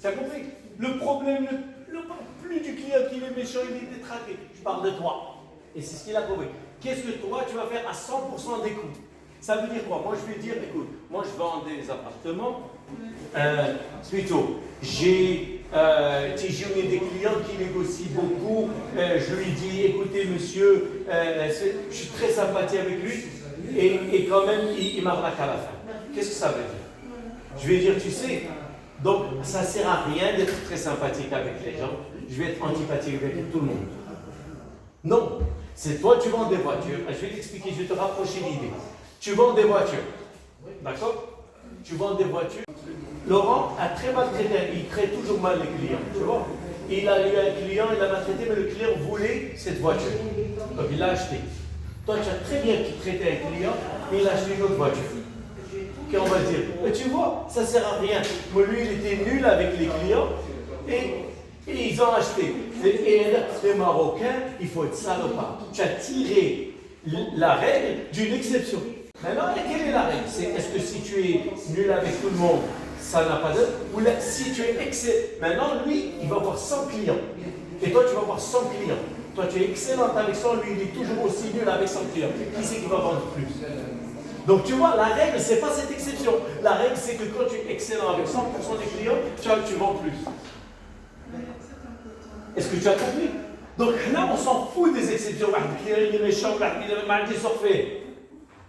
Tu as compris? Le problème, plus du client qui est méchant, il est détraqué. Je parle de toi. Et c'est ce qu'il a compris. Qu'est-ce que toi, tu vas faire à 100% des coûts? Ça veut dire quoi? Moi, je vais dire, écoute, moi, je vends des appartements. Plutôt, j'ai des clients qui négocient beaucoup. Je lui dis, écoutez, monsieur, je suis très sympathique avec lui. Et quand même, il m'arnaque à la fin. Qu'est-ce que ça veut dire? Je vais dire, tu sais, donc ça ne sert à rien d'être très sympathique avec les gens. Je vais être antipathique avec tout le monde. Non, c'est toi, tu vends des voitures. Je vais t'expliquer, je vais te rapprocher l'idée. Tu vends des voitures. D'accord? Tu vends des voitures. Laurent a très mal traité, il traite toujours mal les clients, tu vois. Il a eu un client, il l'a maltraité, mais le client voulait cette voiture. Donc il l'a acheté. Toi, tu as très bien traité un client, mais il a acheté une autre voiture. Qu'on va dire, mais tu vois, ça ne sert à rien. Mais lui, il était nul avec les clients et ils ont acheté. Et les Marocains, il faut être salopard. Tu as tiré la règle d'une exception. Maintenant, quelle est la règle? C'est est-ce que si tu es nul avec tout le monde, ça n'a pas de... Ou là, si tu es excellent... Maintenant, lui, il va avoir 100 clients. Et toi, tu vas avoir 100 clients. Toi, tu es excellente avec 100, lui, il est toujours aussi nul avec 100 clients. Qui c'est qui va vendre plus? Donc, tu vois, la règle, ce n'est pas cette exception. La règle, c'est que quand tu es excellent avec 100% des clients, tu vends plus. Est-ce que tu as compris? Donc, là, on s'en fout des exceptions. Il est méchant, il est mal fait.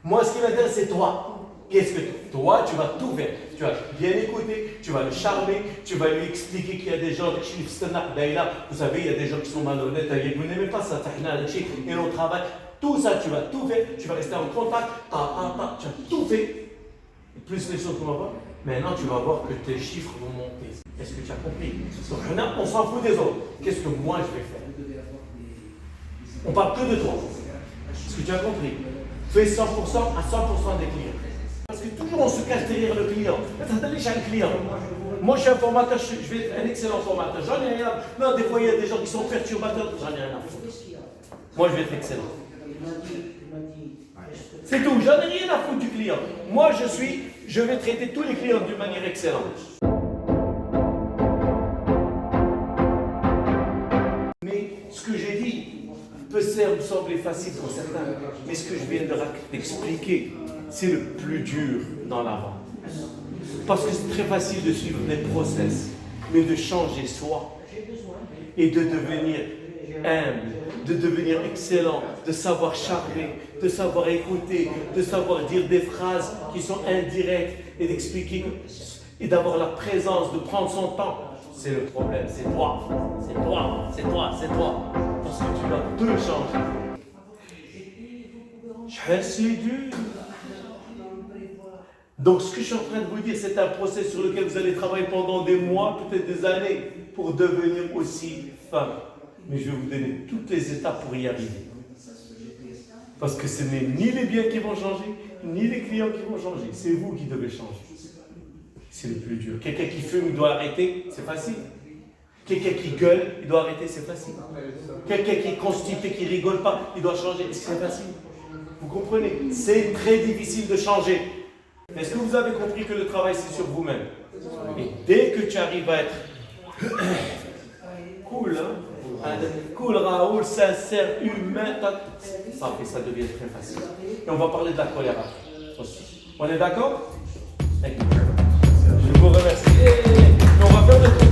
Moi, ce qui m'intéresse, c'est toi. Qu'est-ce que toi, tu vas tout faire. Tu vas bien écouter, tu vas le charmer, tu vas lui expliquer qu'il y a des gens qui vous savez, il y a des gens qui sont malhonnêtes, vous n'aimez pas ça, et on travaille. Tout ça, tu vas tout faire, tu vas rester en contact, tu as tout fait. Et plus les choses qu'on va voir, maintenant tu vas voir que tes chiffres vont monter. Est-ce que tu as compris? Donc là, on s'en fout des autres. Qu'est-ce que moi je vais faire? On parle que de toi. Est-ce que tu as compris? Fais 100% à 100% des clients. Parce que toujours on se cache derrière le client. J'ai un client. Moi je suis un formateur, je vais être un excellent formateur. J'en ai rien à... Non, des fois il y a des gens qui sont perturbateurs, j'en ai rien à foutre. Moi je vais être excellent. C'est tout, j'en ai rien à foutre du client. Moi je vais traiter tous les clients d'une manière excellente. Mais ce que j'ai dit peut sembler facile pour certains, mais ce que je viens d'expliquer, c'est le plus dur dans la vente. Parce que c'est très facile de suivre des process, mais de changer soi et de devenir humble, de devenir excellent, de savoir charmer, de savoir écouter, de savoir dire des phrases qui sont indirectes et d'expliquer et d'avoir la présence, de prendre son temps. C'est le problème, c'est toi, c'est toi, c'est toi, c'est toi. Parce que tu vas tout changer. C'est dur. Donc ce que je suis en train de vous dire, c'est un processus sur lequel vous allez travailler pendant des mois, peut-être des années, pour devenir aussi femme. Mais je vais vous donner toutes les étapes pour y arriver. Parce que ce n'est ni les biens qui vont changer, ni les clients qui vont changer. C'est vous qui devez changer. C'est le plus dur. Quelqu'un qui fume, il doit arrêter, c'est facile. Quelqu'un qui gueule, il doit arrêter, c'est facile. Quelqu'un qui est constipé, qui ne rigole pas, il doit changer, c'est facile. Vous comprenez? C'est très difficile de changer. Est-ce que vous avez compris que le travail, c'est sur vous-même? Et dès que tu arrives à être cool, hein? Cool, Raoul, sincère, humain, ça devient très facile. Et on va parler de la colère aussi. On est d'accord? Je vous remercie. Et on va faire le